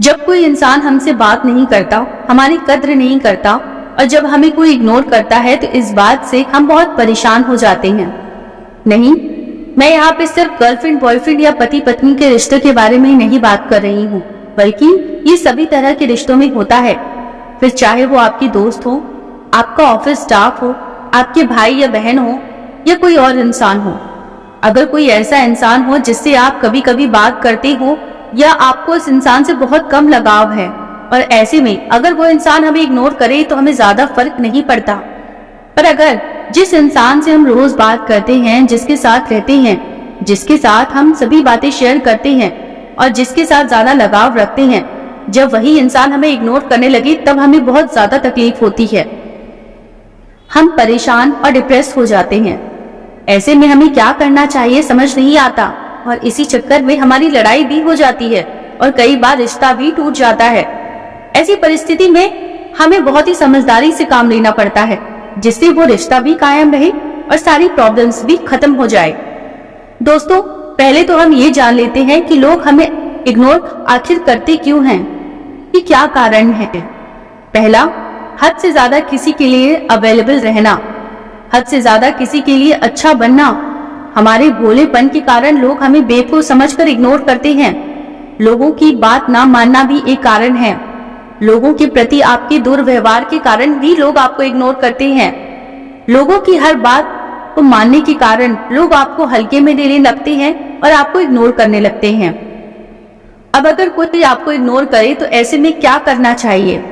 जब कोई इंसान हमसे बात नहीं करता, हमारी कद्र नहीं करता और जब हमें कोई इग्नोर करता है तो इस बात से हम बहुत परेशान हो जाते हैं। नहीं, मैं यहाँ पे सिर्फ गर्लफ्रेंड बॉयफ्रेंड या पति पत्नी के रिश्ते के बारे में नहीं बात कर रही हूँ, बल्कि ये सभी तरह के रिश्तों में होता है। फिर चाहे वो आपकी दोस्त हो, आपका ऑफिस स्टाफ हो, आपके भाई या बहन हो या कोई और इंसान हो। अगर कोई ऐसा इंसान हो जिससे आप कभी कभी बात करते हो या आपको उस इंसान से बहुत कम लगाव है, और ऐसे में अगर वो इंसान हमें इग्नोर करे तो हमें ज्यादा फर्क नहीं पड़ता। पर अगर जिस इंसान से हम रोज बात करते हैं, जिसके साथ रहते हैं, जिसके साथ हम सभी बातें शेयर करते हैं और जिसके साथ ज्यादा लगाव रखते हैं, जब वही इंसान हमें इग्नोर करने लगे तब हमें बहुत ज्यादा तकलीफ होती है। हम परेशान और डिप्रेस हो जाते हैं। ऐसे में हमें क्या करना चाहिए समझ नहीं आता और इसी चक्कर में हमारी लड़ाई भी हो जाती है और कई बार रिश्ता भी टूट जाता है। ऐसी परिस्थिति में हमें बहुत ही समझदारी से काम लेना पड़ता है, जिससे वो रिश्ता भी कायम रहे और सारी प्रॉब्लम्स भी खत्म हो जाए। दोस्तों, पहले तो हम ये जान लेते हैं कि लोग हमें इग्नोर आखिर करते क्यों हैं, कि क्या कारण है। पहला, हद से ज्यादा किसी के लिए अवेलेबल रहना, हद से ज्यादा किसी के लिए अच्छा बनना। हमारे भोलेपन के कारण लोग हमें बेवकूफ समझकर इग्नोर करते हैं। लोगों की बात ना मानना भी एक कारण है। लोगों के प्रति आपके दुर्व्यवहार के कारण भी लोग आपको इग्नोर करते हैं। लोगों की हर बात को मानने के कारण लोग आपको हल्के में लेने लगते हैं और आपको इग्नोर करने लगते हैं। अब अगर कोई आपको इग्नोर करे तो ऐसे में क्या करना चाहिए?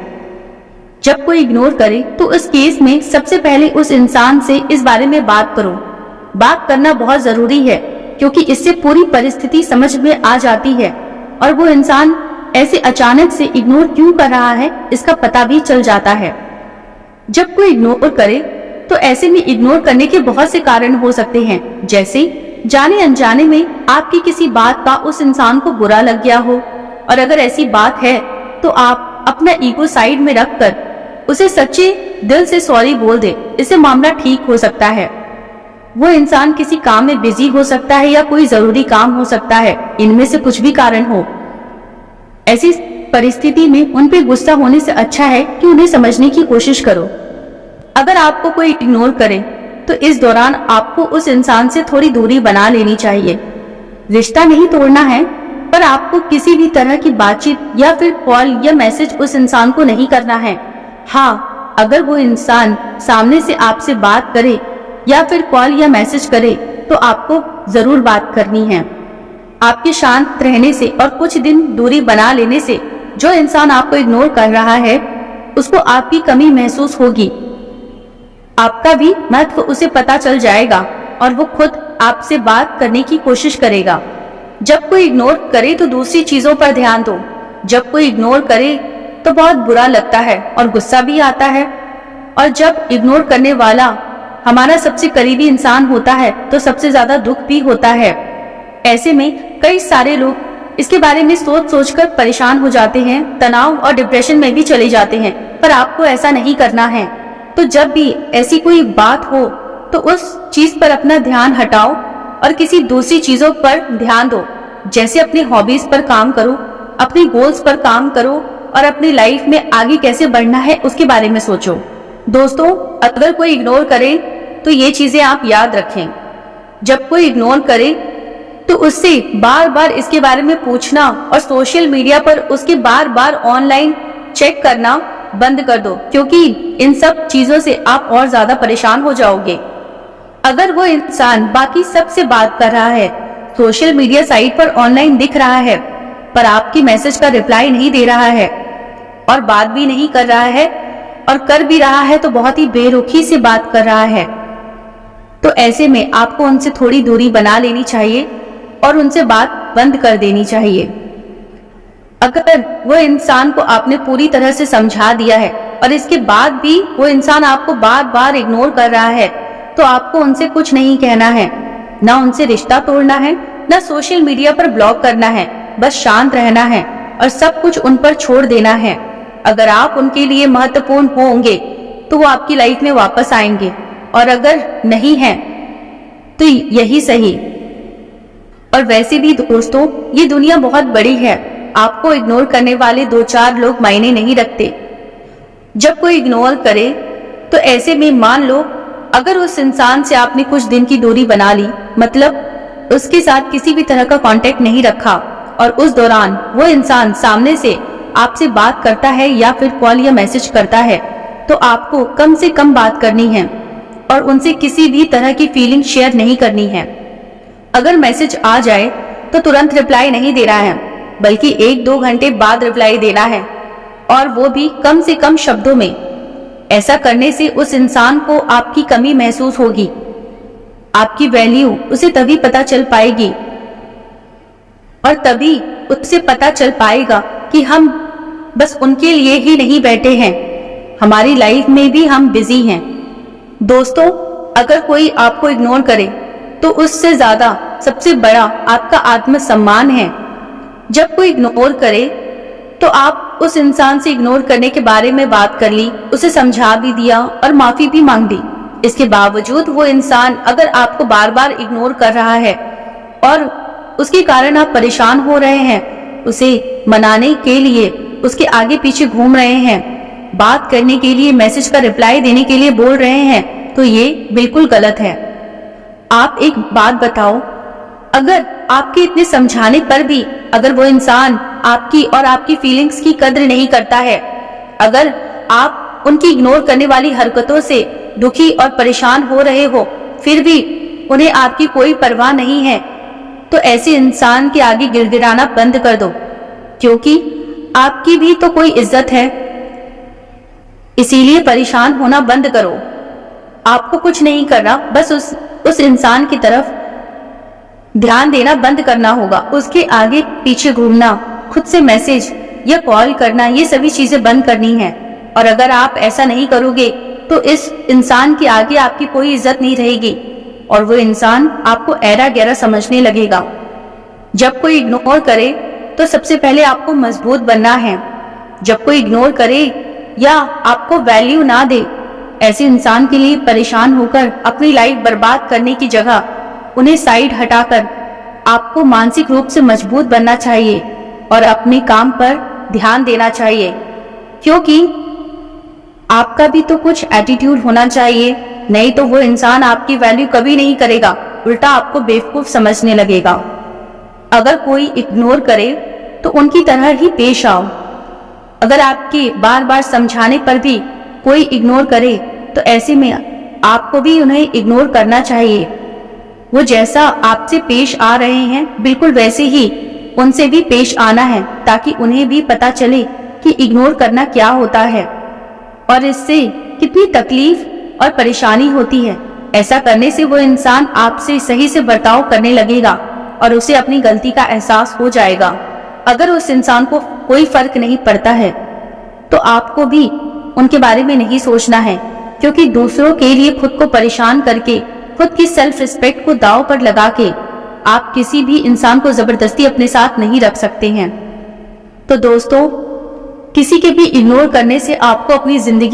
जब कोई इग्नोर करे तो उस केस में सबसे पहले उस इंसान से इस बारे में बात करो। बात करना बहुत जरूरी है, क्योंकि इससे पूरी परिस्थिति समझ में आ जाती है और वो इंसान ऐसे अचानक से इग्नोर क्यों कर रहा है इसका पता भी चल जाता है। जब कोई इग्नोर करे तो ऐसे में इग्नोर करने के बहुत से कारण हो सकते हैं, जैसे जाने अनजाने में आपकी किसी बात का उस इंसान को बुरा लग गया हो, और अगर ऐसी बात है तो आप अपना ईगो साइड में रखकर उसे सच्चे दिल से सॉरी बोल दे। इससे मामला ठीक हो सकता है। वो इंसान किसी काम में बिजी हो सकता है या कोई जरूरी काम हो सकता है, इनमें से कुछ भी कारण हो। ऐसी परिस्थिति में उन पे गुस्सा होने से अच्छा है कि उन्हें समझने की कोशिश करो। अगर आपको कोई इग्नोर करे तो इस दौरान आपको उस इंसान से थोड़ी दूरी बना लेनी चाहिए। रिश्ता नहीं तोड़ना है, पर आपको किसी भी तरह की बातचीत या फिर कॉल या मैसेज उस इंसान को नहीं करना है। हाँ, अगर वो इंसान सामने से आपसे बात करे या फिर कॉल या मैसेज करे तो आपको जरूर बात करनी है। आपके शांत रहने से और कुछ दिन दूरी बना लेने से जो इंसान आपको इग्नोर कर रहा है उसको आपकी कमी महसूस होगी। आपका भी महत्व उसे पता चल जाएगा और वो खुद आपसे बात करने की कोशिश करेगा। जब कोई इग्नोर करे तो दूसरी चीजों पर ध्यान दो। जब कोई इग्नोर करे तो बहुत बुरा लगता है और गुस्सा भी आता है, और जब इग्नोर करने वाला हमारा सबसे करीबी इंसान होता है तो सबसे ज्यादा दुख भी होता है। ऐसे में कई सारे लोग इसके बारे में सोच सोचकर परेशान हो जाते हैं, तनाव और डिप्रेशन में भी चले जाते हैं, पर आपको ऐसा नहीं करना है। तो जब भी ऐसी कोई बात हो तो उस चीज पर अपना ध्यान हटाओ और किसी दूसरी चीजों पर ध्यान दो। जैसे अपनी हॉबीज पर काम करो, अपनी गोल्स पर काम करो और अपनी लाइफ में आगे कैसे बढ़ना है उसके बारे में सोचो। दोस्तों, अगर कोई इग्नोर करे तो ये चीजें आप याद रखें। जब कोई इग्नोर करे तो उससे बार बार इसके बारे में पूछना और सोशल मीडिया पर उसके बार बार ऑनलाइन चेक करना बंद कर दो, क्योंकि इन सब चीजों से आप और ज्यादा परेशान हो जाओगे। अगर वो इंसान बाकी सबसे बात कर रहा है, सोशल मीडिया साइट पर ऑनलाइन दिख रहा है, पर आपकी मैसेज का रिप्लाई नहीं दे रहा है और बात भी नहीं कर रहा है, और कर भी रहा है तो बहुत ही बेरुखी से बात कर रहा है, तो ऐसे में आपको उनसे थोड़ी दूरी बना लेनी चाहिए और उनसे बात बंद कर देनी चाहिए। अगर वो इंसान को आपने पूरी तरह से समझा दिया है और इसके बाद भी वो इंसान आपको बार बार इग्नोर कर रहा है तो आपको उनसे कुछ नहीं कहना है, ना उनसे रिश्ता तोड़ना है, ना सोशल मीडिया पर ब्लॉक करना है। बस शांत रहना है और सब कुछ उन पर छोड़ देना है। अगर आप उनके लिए महत्वपूर्ण होंगे तो वो आपकी लाइफ में वापस आएंगे, और अगर नहीं है तो यही सही। और वैसे भी दोस्तों, ये दुनिया बहुत बड़ी है आपको इग्नोर करने वाले 2-4 लोग मायने नहीं रखते। जब कोई इग्नोर करे तो ऐसे में मान लो अगर उस इंसान से आपने कुछ दिन की दूरी बना ली, मतलब उसके साथ किसी भी तरह का कांटेक्ट नहीं रखा, और उस दौरान वो इंसान सामने से आपसे बात करता है या फिर कॉल या मैसेज करता है, तो आपको कम से कम बात करनी है और उनसे किसी भी तरह की फीलिंग शेयर नहीं करनी है। अगर मैसेज आ जाए तो तुरंत रिप्लाई नहीं देना है, बल्कि 1-2 घंटे बाद रिप्लाई देना है, और वो भी कम से कम शब्दों में। ऐसा करने से उस इंसान को आपकी कमी महसूस होगी, आपकी वैल्यू उसे तभी पता चल पाएगी, और तभी उससे पता चल पाएगा कि हम बस उनके लिए ही नहीं बैठे हैं, हमारी लाइफ में भी हम बिजी हैं। दोस्तों, अगर कोई आपको इग्नोर करे तो उससे ज्यादा सबसे बड़ा आपका आत्मसम्मान है। जब कोई इग्नोर करे तो आप उस इंसान से इग्नोर करने के बारे में बात कर ली, उसे समझा भी दिया और माफी भी मांग दी। इसके बावजूद वो इंसान अगर आपको बार बार इग्नोर कर रहा है और उसके कारण आप परेशान हो रहे हैं, उसे मनाने के लिए उसके आगे पीछे घूम रहे हैं, बात करने के लिए मैसेज का रिप्लाई देने के लिए बोल रहे हैं, तो ये बिल्कुल गलत है। आप एक बात बताओ, अगर आपके इतने समझाने पर भी अगर वो इंसान आपकी और आपकी फीलिंग्स की कद्र नहीं करता है, अगर आप उनकी इग्नोर करने वाली हरकतों से दुखी और परेशान हो रहे हो, फिर भी उन्हें आपकी कोई परवाह नहीं है, तो ऐसे इंसान के आगे गिड़गिड़ाना बंद कर दो, क्योंकि आपकी भी तो कोई इज्जत है। इसीलिए परेशान होना बंद करो। आपको कुछ नहीं करना, बस उस इंसान की तरफ ध्यान देना बंद करना होगा। उसके आगे पीछे घूमना, खुद से मैसेज या कॉल करना, ये सभी चीजें बंद करनी है। और अगर आप ऐसा नहीं करोगे तो इस इंसान के आगे आपकी कोई इज्जत नहीं रहेगी और वो इंसान आपको ऐरा गैरा समझने लगेगा। जब कोई इग्नोर करे तो सबसे पहले आपको मजबूत बनना है। जब कोई इग्नोर करे या आपको वैल्यू ना दे, ऐसे इंसान के लिए परेशान होकर अपनी लाइफ बर्बाद करने की जगह उन्हें साइड हटाकर आपको मानसिक रूप से मजबूत बनना चाहिए और अपने काम पर ध्यान देना चाहिए, क्योंकि आपका भी तो कुछ एटीट्यूड होना चाहिए। नहीं तो वो इंसान आपकी वैल्यू कभी नहीं करेगा, उल्टा आपको बेवकूफ समझने लगेगा। अगर कोई इग्नोर करे तो उनकी तरह ही पेश आओ। अगर आपके बार बार समझाने पर भी कोई इग्नोर करे तो ऐसे में आपको भी उन्हें इग्नोर करना चाहिए। वो जैसा आपसे पेश आ रहे हैं बिल्कुल वैसे ही उनसे भी पेश आना है, ताकि उन्हें भी पता चले कि इग्नोर करना क्या होता है और इससे कितनी तकलीफ और परेशानी होती है। ऐसा करने से वो इंसान आपसे सही से बर्ताव करने लगेगा और उसे अपनी गलती का एहसास हो जाएगा। अगर उस इंसान को कोई फर्क नहीं पड़ता है तो आपको भी उनके बारे में नहीं सोचना है, क्योंकि दूसरों के लिए खुद को परेशान करके, खुद की सेल्फ रिस्पेक्ट को दांव पर लगा के आप किसी भी इंसान को जबरदस्ती अपने साथ नहीं रख सकते हैं। तो दोस्तों, किसी के भी इग्नोर करने से आपको अपनी जिंदगी